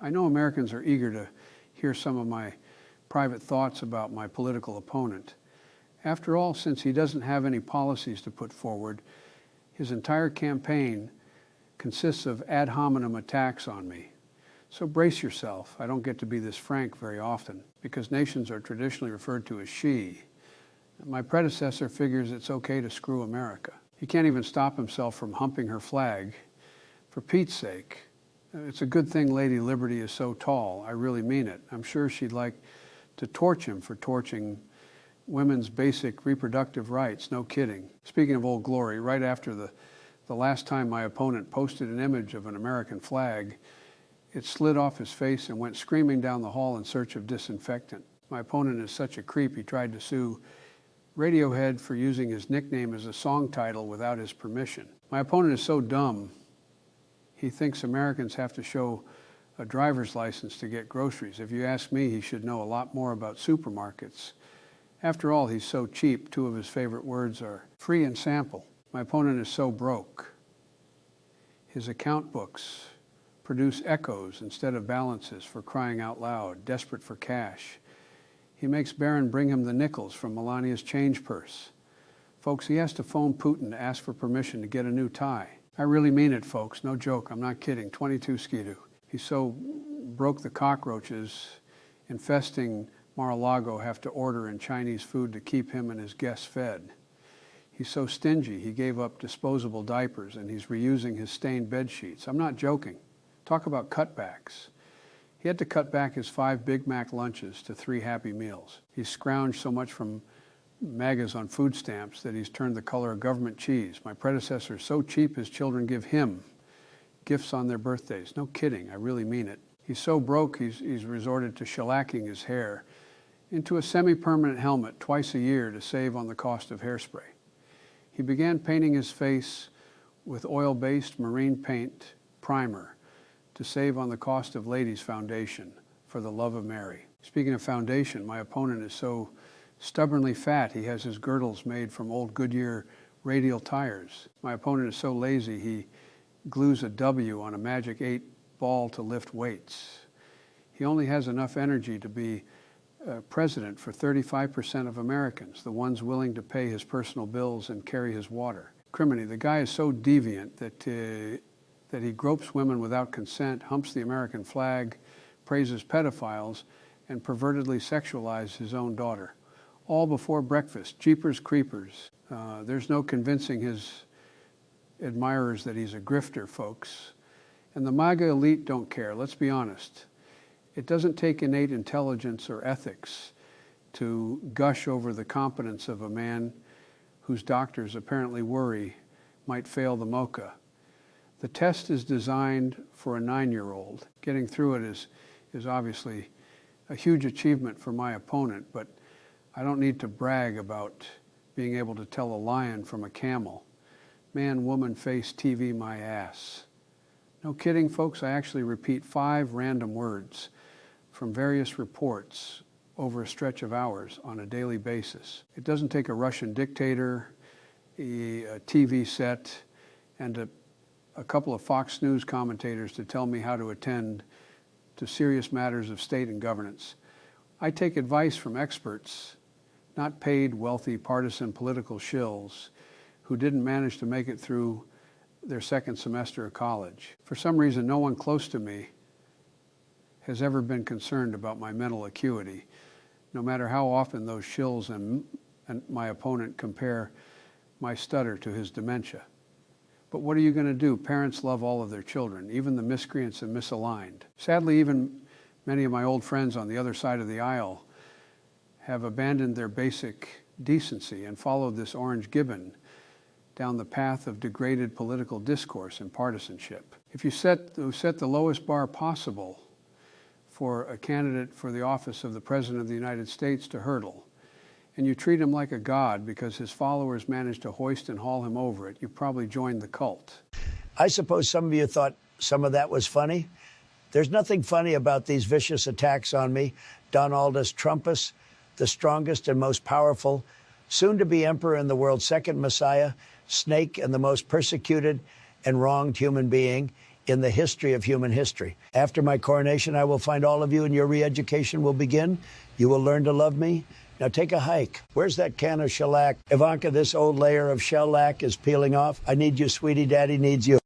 I know Americans are eager to hear some of my private thoughts about my political opponent. After all, since he doesn't have any policies to put forward, his entire campaign consists of ad hominem attacks on me. So brace yourself. I don't get to be this frank very often, because nations are traditionally referred to as she. My predecessor figures it's okay to screw America. He can't even stop himself from humping her flag. For Pete's sake, it's a good thing Lady Liberty is so tall. I really mean it. I'm sure she'd like to torch him for torching women's basic reproductive rights. No kidding. Speaking of Old Glory, right after the last time my opponent posted an image of an American flag, it slid off his face and went screaming down the hall in search of disinfectant. My opponent is such a creep, he tried to sue Radiohead for using his nickname as a song title without his permission. My opponent is so dumb, he thinks Americans have to show a driver's license to get groceries. If you ask me, he should know a lot more about supermarkets. After all, he's so cheap. Two of his favorite words are free and sample. My opponent is so broke. His account books produce echoes instead of balances, for crying out loud, desperate for cash. He makes Barron bring him the nickels from Melania's change purse. Folks, he has to phone Putin to ask for permission to get a new tie. I really mean it, folks. No joke. I'm not kidding. 22 Skidoo. He so broke the cockroaches infesting Mar-a-Lago have to order in Chinese food to keep him and his guests fed. He's so stingy, he gave up disposable diapers and he's reusing his stained bed sheets. I'm not joking. Talk about cutbacks. He had to cut back his 5 Big Mac lunches to 3 Happy Meals. He's scrounged so much from MAGAs on food stamps that he's turned the color of government cheese. My predecessor is so cheap his children give him gifts on their birthdays. No kidding, I really mean it. He's so broke he's resorted to shellacking his hair into a semi-permanent helmet twice a year to save on the cost of hairspray. He began painting his face with oil-based marine paint primer to save on the cost of ladies' foundation, for the love of Mary. Speaking of foundation, my opponent is so stubbornly fat he has his girdles made from old Goodyear radial tires. My opponent is so lazy he glues a W on a Magic 8 ball to lift weights. He only has enough energy to be president for 35% of Americans, the ones willing to pay his personal bills and carry his water. Criminy, the guy is so deviant that he gropes women without consent, humps the American flag, praises pedophiles, and pervertedly sexualizes his own daughter. All before breakfast. Jeepers creepers. There's no convincing his admirers that he's a grifter, folks. And the MAGA elite don't care, let's be honest. It doesn't take innate intelligence or ethics to gush over the competence of a man whose doctors apparently worry might fail the MOCA. The test is designed for a 9-year-old. Getting through it is obviously a huge achievement for my opponent, but I don't need to brag about being able to tell a lion from a camel. Man, woman, face, TV, my ass. No kidding, folks, I actually repeat 5 random words from various reports over a stretch of hours on a daily basis. It doesn't take a Russian dictator, a TV set, and a couple of Fox News commentators to tell me how to attend to serious matters of state and governance. I take advice from experts, not paid, wealthy, partisan political shills who didn't manage to make it through their 2nd semester of college. For some reason, no one close to me has ever been concerned about my mental acuity, no matter how often those shills and my opponent compare my stutter to his dementia. But what are you going to do? Parents love all of their children, even the miscreants and misaligned. Sadly, even many of my old friends on the other side of the aisle have abandoned their basic decency and followed this orange gibbon down the path of degraded political discourse and partisanship. If you set the lowest bar possible for a candidate for the office of the President of the United States to hurdle, and you treat him like a god because his followers managed to hoist and haul him over it, you probably joined the cult. I suppose some of you thought some of that was funny. There's nothing funny about these vicious attacks on me. Donaldus Trumpus, the strongest and most powerful, soon-to-be emperor and the world's 2nd Messiah, snake and the most persecuted and wronged human being, in the history of human history. After my coronation, I will find all of you and your re-education will begin. You will learn to love me. Now take a hike. Where's that can of shellac? Ivanka, this old layer of shellac is peeling off. I need you, sweetie. Daddy needs you.